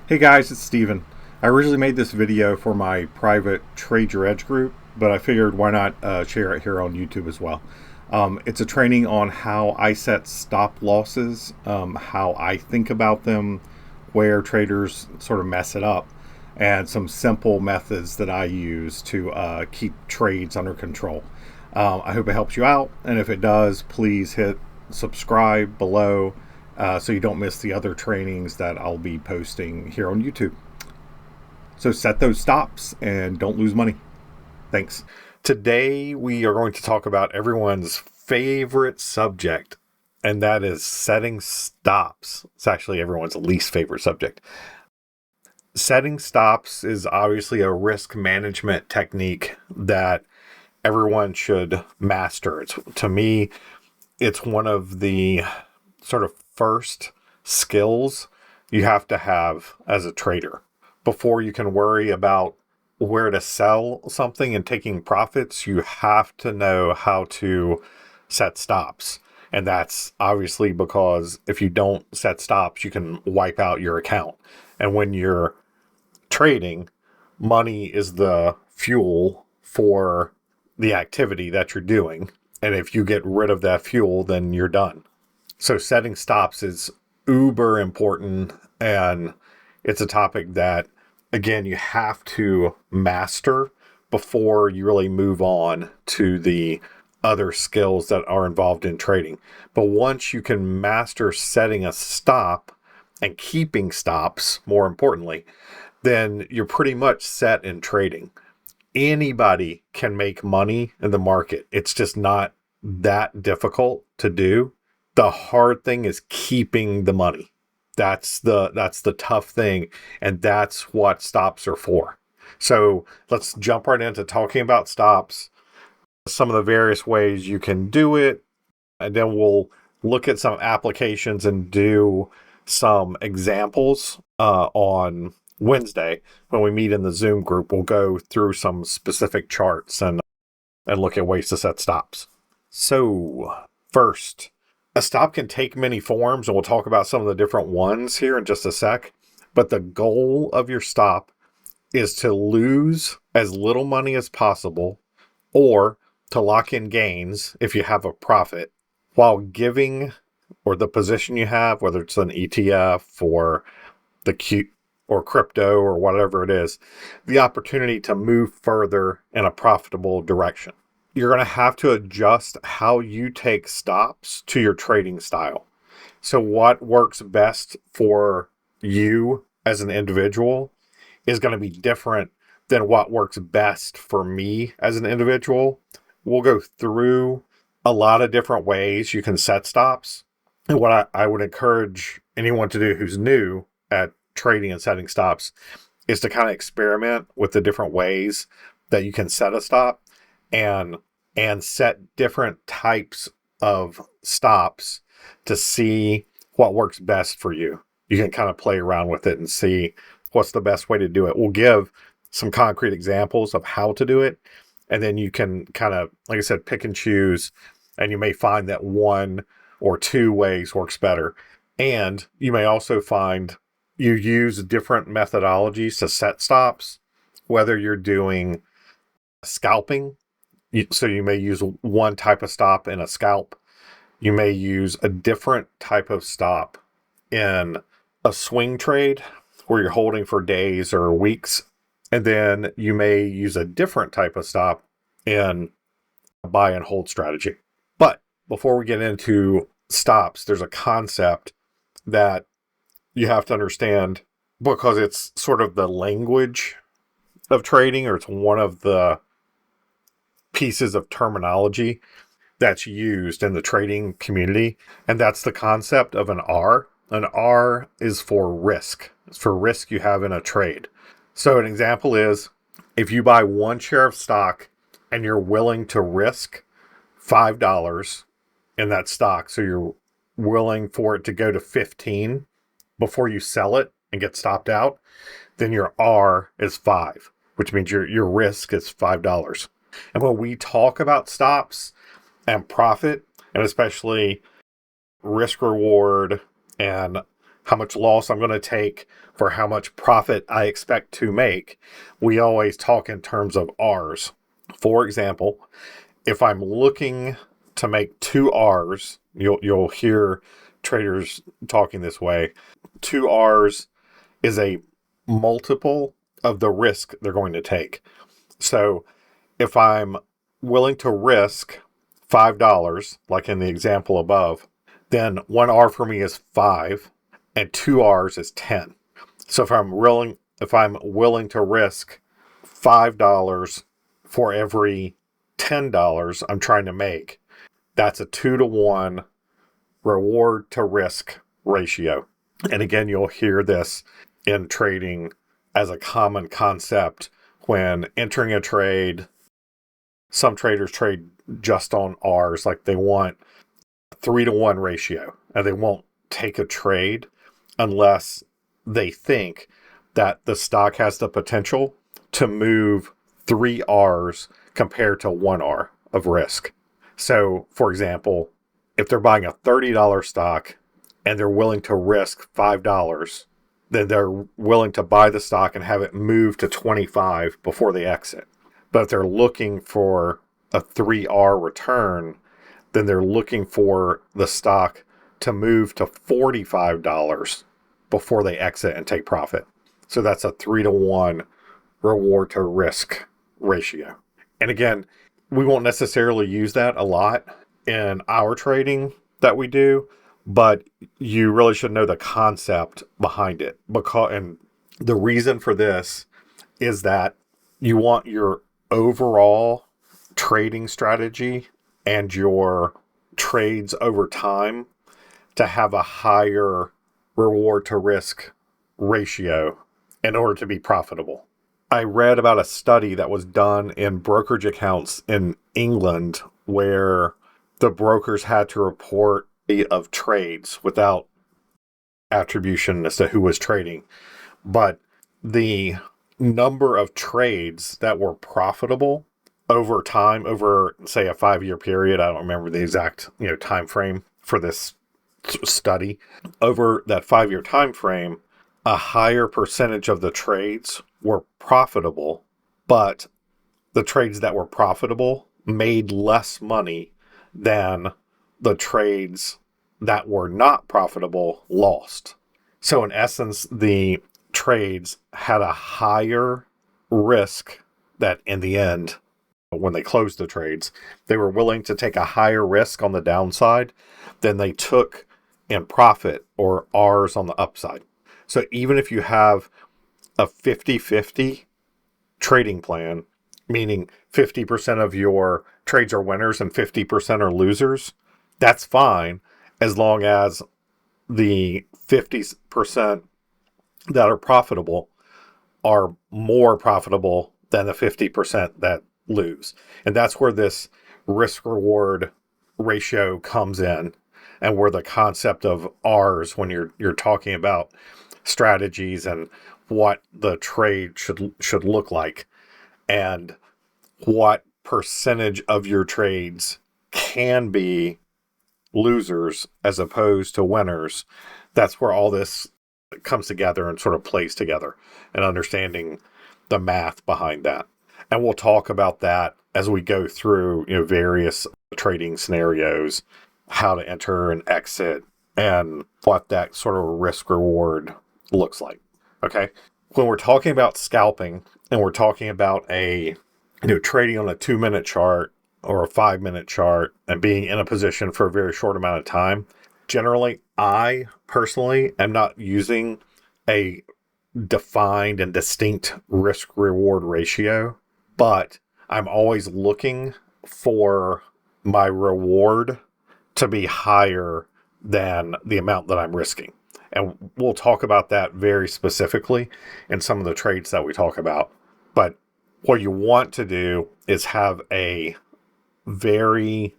Hey guys, it's Steven. I originally made this video for my private Trade Your Edge group, but I figured why not share it here on YouTube as well. It's a training on how I set stop losses, how I think about them, where traders sort of mess it up, and some simple methods that I use to keep trades under control. I hope it helps you out, and if it does, please hit subscribe below so you don't miss the other trainings that I'll be posting here on YouTube. So set those stops and don't lose money. Thanks. Today we are going to talk about everyone's favorite subject, and that is setting stops. It's actually everyone's least favorite subject. Setting stops is obviously a risk management technique that everyone should master. To me, it's one of the sort of first skills you have to have as a trader before you can worry about where to sell something and taking profits. You have to know how to set stops. And that's obviously because if you don't set stops, you can wipe out your account. And when you're trading, money is the fuel for the activity that you're doing. And if you get rid of that fuel, then you're done. So setting stops is uber important, and it's a topic that, again, you have to master before you really move on to the other skills that are involved in trading. But once you can master setting a stop and keeping stops, more importantly, then you're pretty much set in trading. Anybody can make money in the market. It's just not that difficult to do. The hard thing is keeping the money. That's the tough thing, and that's what stops are for. So let's jump right into talking about stops, some of the various ways you can do it, and then we'll look at some applications and do some examples on Wednesday when we meet in the Zoom group. We'll go through some specific charts and look at ways to set stops. So first, a stop can take many forms, and we'll talk about some of the different ones here in just a sec. But the goal of your stop is to lose as little money as possible, or to lock in gains if you have a profit, while giving, or the position you have, whether it's an ETF or the Q or crypto or whatever it is, the opportunity to move further in a profitable direction. You're going to have to adjust how you take stops to your trading style. So what works best for you as an individual is going to be different than what works best for me as an individual. We'll go through a lot of different ways you can set stops. And what I would encourage anyone to do who's new at trading and setting stops is to kind of experiment with the different ways that you can set a stop and set different types of stops to see what works best for you. You can kind of play around with it and see what's the best way to do it. We'll give some concrete examples of how to do it, and then you can kind of, like I said, pick and choose, and you may find that one or two ways works better. And you may also find you use different methodologies to set stops, whether you're doing scalping. So you may use one type of stop in a scalp. You may use a different type of stop in a swing trade where you're holding for days or weeks. And then you may use a different type of stop in a buy and hold strategy. But before we get into stops, there's a concept that you have to understand, because it's sort of the language of trading, or it's one of the pieces of terminology that's used in the trading community, and that's the concept of an R. An R is for risk. It's for risk you have in a trade. So an example is, if you buy one share of stock and you're willing to risk $5 in that stock, so you're willing for it to go to 15 before you sell it and get stopped out, then your R is 5, which means your risk is $5. And when we talk about stops and profit, and especially risk reward and how much loss I'm going to take for how much profit I expect to make, we always talk in terms of R's. For example, if I'm looking to make 2 R's, you'll hear traders talking this way. 2 R's is a multiple of the risk they're going to take. So if I'm willing to risk $5, like in the example above, then 1 R for me is 5 and 2 R's is 10. So if I'm willing to risk $5 for every $10 I'm trying to make, that's a 2-to-1 reward to risk ratio. And again, you'll hear this in trading as a common concept when entering a trade. Some traders trade just on R's, like they want a 3-to-1 ratio, and they won't take a trade unless they think that the stock has the potential to move 3 R's compared to 1 R of risk. So, for example, if they're buying a $30 stock and they're willing to risk $5, then they're willing to buy the stock and have it move to 25 before they exit. But if they're looking for a 3R return, then they're looking for the stock to move to $45 before they exit and take profit. So that's a 3-to-1 reward to risk ratio. And again, we won't necessarily use that a lot in our trading that we do, but you really should know the concept behind it. And the reason for this is that you want your overall trading strategy and your trades over time to have a higher reward to risk ratio in order to be profitable. I read about a study that was done in brokerage accounts in England where the brokers had to report of trades without attribution as to who was trading. But the number of trades that were profitable over time, over say a 5-year period, I don't remember the exact time frame for this study. Over that 5-year time frame, a higher percentage of the trades were profitable, but the trades that were profitable made less money than the trades that were not profitable lost. So in essence, the trades had a higher risk that in the end, when they closed the trades, they were willing to take a higher risk on the downside than they took in profit or R's on the upside. So even if you have a 50-50 trading plan, meaning 50% of your trades are winners and 50% are losers, that's fine as long as the 50% that are profitable are more profitable than the 50% that lose. And that's where this risk reward ratio comes in, and where the concept of R's, when you're talking about strategies and what the trade should look like and what percentage of your trades can be losers as opposed to winners, that's where all this comes together and sort of plays together, and understanding the math behind that. And we'll talk about that as we go through various trading scenarios, how to enter and exit, and what that sort of risk reward looks like. Okay. When we're talking about scalping and we're talking about trading on a 2-minute chart or a 5-minute chart and being in a position for a very short amount of time, generally, I personally am not using a defined and distinct risk reward ratio, but I'm always looking for my reward to be higher than the amount that I'm risking. And we'll talk about that very specifically in some of the trades that we talk about. But what you want to do is have a very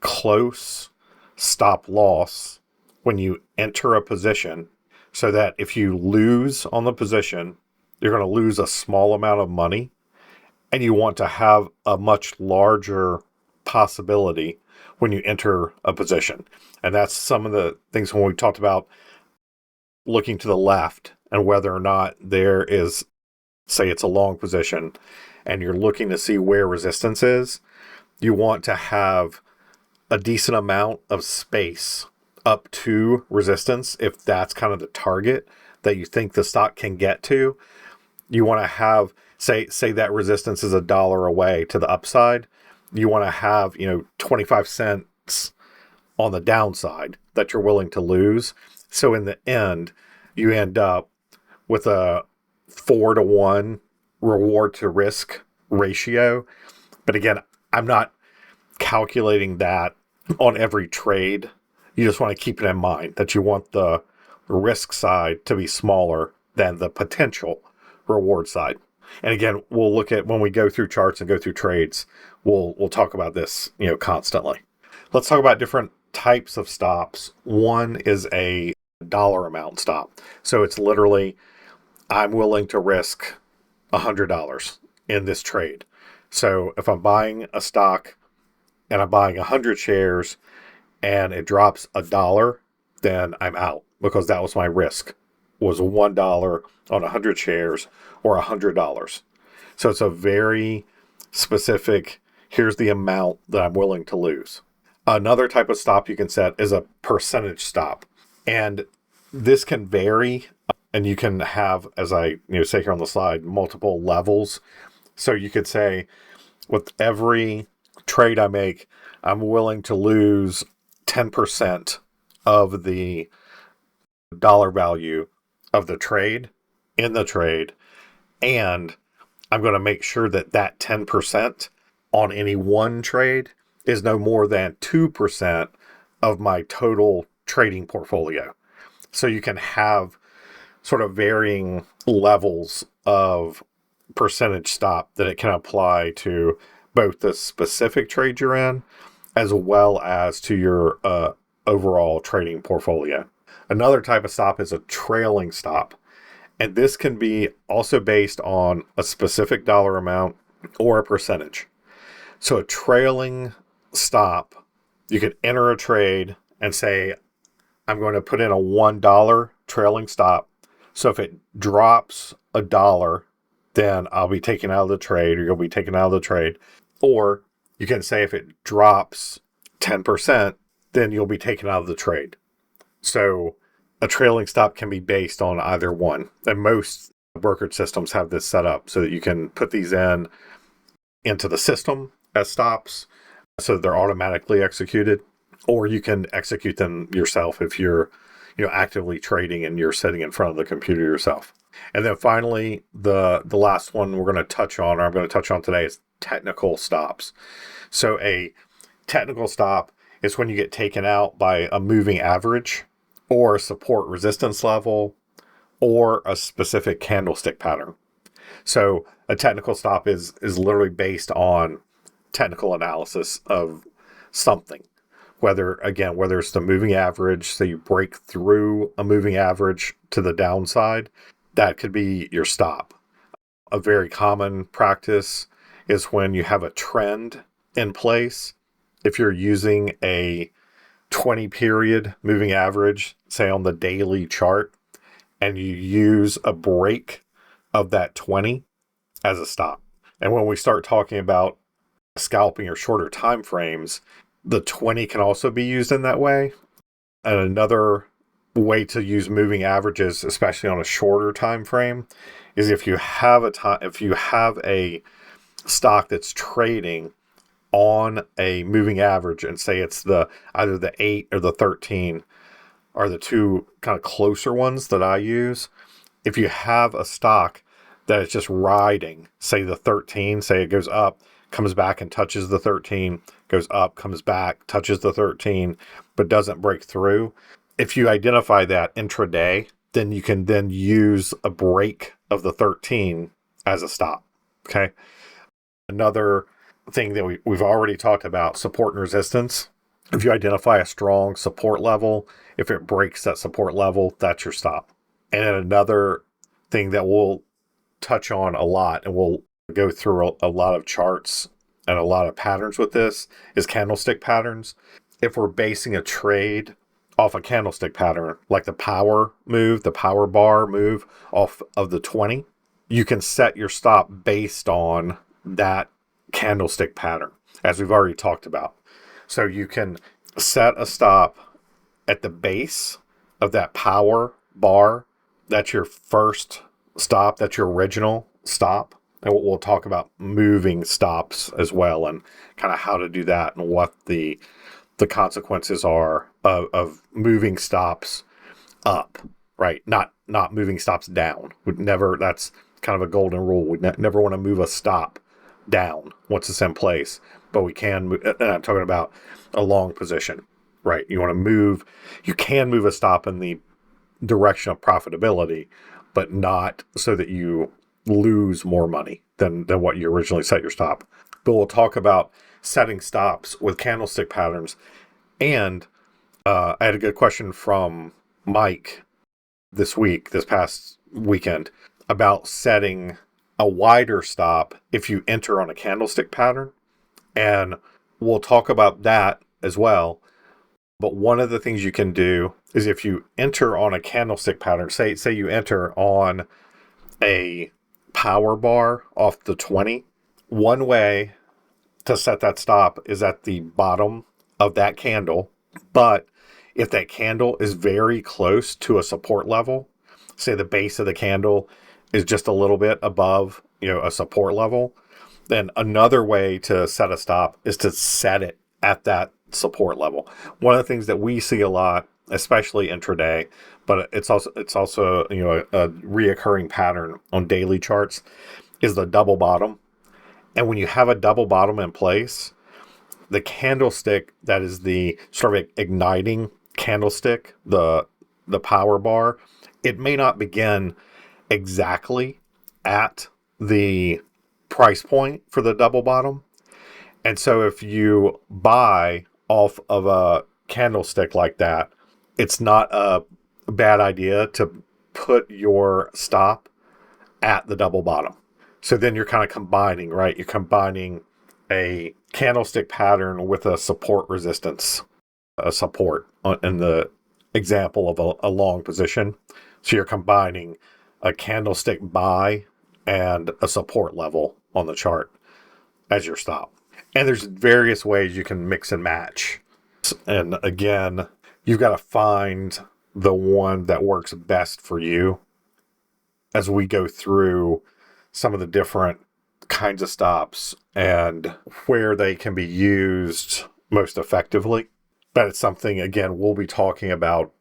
close stop loss when you enter a position, so that if you lose on the position, you're going to lose a small amount of money, and you want to have a much larger possibility when you enter a position. And that's some of the things when we talked about looking to the left and whether or not there is, say it's a long position, and you're looking to see where resistance is, you want to have a decent amount of space up to resistance. If that's kind of the target that you think the stock can get to, you want to have, say that resistance is $1 away to the upside. You want to have, 25 cents on the downside that you're willing to lose. So in the end, you end up with a 4-to-1 reward to risk ratio. But again, I'm not calculating that on every trade. You just want to keep it in mind that you want the risk side to be smaller than the potential reward side. And again, we'll look at, when we go through charts and go through trades, we'll talk about this, constantly. Let's talk about different types of stops. One is a dollar amount stop. So it's literally, I'm willing to risk $100 in this trade. So if I'm buying a stock and I'm buying 100 shares and it drops $1, then I'm out, because that was my risk, was $1 on 100 shares or $100. So it's a very specific, here's the amount that I'm willing to lose. Another type of stop you can set is a percentage stop. And this can vary, and you can have, as I say here on the slide, multiple levels. So you could say, with every trade I make, I'm willing to lose 10% of the dollar value of the trade in the trade, and I'm going to make sure that that 10% on any one trade is no more than 2% of my total trading portfolio. So you can have sort of varying levels of percentage stop that it can apply to both the specific trade you're in as well as to your overall trading portfolio. Another type of stop is a trailing stop. And this can be also based on a specific dollar amount or a percentage. So a trailing stop, you could enter a trade and say, I'm going to put in a $1 trailing stop. So if it drops $1, then I'll be taken out of the trade, or you'll be taken out of the trade. Or you can say if it drops 10%, then you'll be taken out of the trade. So a trailing stop can be based on either one. And most brokerage systems have this set up so that you can put these into the system as stops so that they're automatically executed, or you can execute them yourself if you're actively trading and you're sitting in front of the computer yourself. And then finally, the last one we're going to touch on, or I'm going to touch on today, is technical stops. So a technical stop is when you get taken out by a moving average or a support resistance level or a specific candlestick pattern. So a technical stop is literally based on technical analysis of something. Whether it's the moving average, so you break through a moving average to the downside, that could be your stop. A very common practice is when you have a trend in place. If you're using a 20 period moving average, say on the daily chart, and you use a break of that 20 as a stop. And when we start talking about scalping or shorter time frames, the 20 can also be used in that way. And another way to use moving averages, especially on a shorter time frame, is if you have a stock that's trading on a moving average, and say it's either the 8 or the 13 are the two kind of closer ones that I use. If you have a stock that is just riding, say the 13, say it goes up, comes back and touches the 13, goes up, comes back, touches the 13, but doesn't break through. If you identify that intraday, then you can then use a break of the 13 as a stop. Okay. Another thing that we've already talked about, support and resistance. If you identify a strong support level, if it breaks that support level, that's your stop. And another thing that we'll touch on a lot, and we'll go through a lot of charts and a lot of patterns with this, is candlestick patterns. If we're basing a trade off a candlestick pattern, like the power move, the power bar move off of the 20, you can set your stop based on that candlestick pattern, as we've already talked about. So you can set a stop at the base of that power bar. That's your first stop. That's your original stop. And we'll talk about moving stops as well, and kind of how to do that, and what the consequences are of moving stops up, right? Not moving stops down. Would never. That's kind of a golden rule. We never want to move a stop down once it's in place, but we can move, and I'm talking about a long position, right? You want to move, you can move a stop in the direction of profitability, but not so that you lose more money than what you originally set your stop. But we'll talk about setting stops with candlestick patterns. And I had a good question from Mike this past weekend, about setting a wider stop if you enter on a candlestick pattern. And we'll talk about that as well. But one of the things you can do is, if you enter on a candlestick pattern, say you enter on a power bar off the 20, one way to set that stop is at the bottom of that candle. But if that candle is very close to a support level, say the base of the candle is just a little bit above, a support level, then another way to set a stop is to set it at that support level. One of the things that we see a lot, especially intraday, but it's also a reoccurring pattern on daily charts, is the double bottom. And when you have a double bottom in place, the candlestick that is the sort of igniting candlestick, the power bar, it may not begin exactly at the price point for the double bottom. And so if you buy off of a candlestick like that, it's not a bad idea to put your stop at the double bottom. So then you're kind of combining, right? You're combining a candlestick pattern with a support resistance, a support in the example of a long position. So you're combining a candlestick buy and a support level on the chart as your stop. And there's various ways you can mix and match. And again, you've got to find the one that works best for you as we go through some of the different kinds of stops and where they can be used most effectively. But it's something, again, we'll be talking about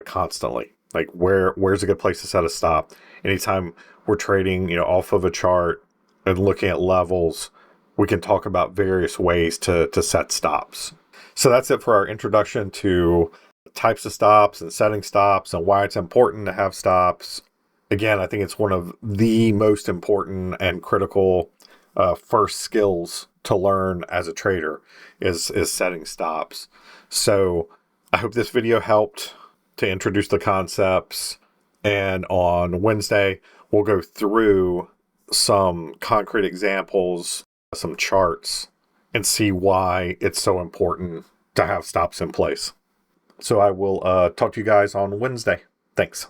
constantly. Like where's a good place to set a stop? Anytime we're trading, off of a chart and looking at levels, we can talk about various ways to set stops. So that's it for our introduction to types of stops and setting stops and why it's important to have stops. Again, I think it's one of the most important and critical first skills to learn as a trader is setting stops. So I hope this video helped to introduce the concepts. And on Wednesday, we'll go through some concrete examples, some charts, and see why it's so important to have stops in place. So I will talk to you guys on Wednesday. Thanks.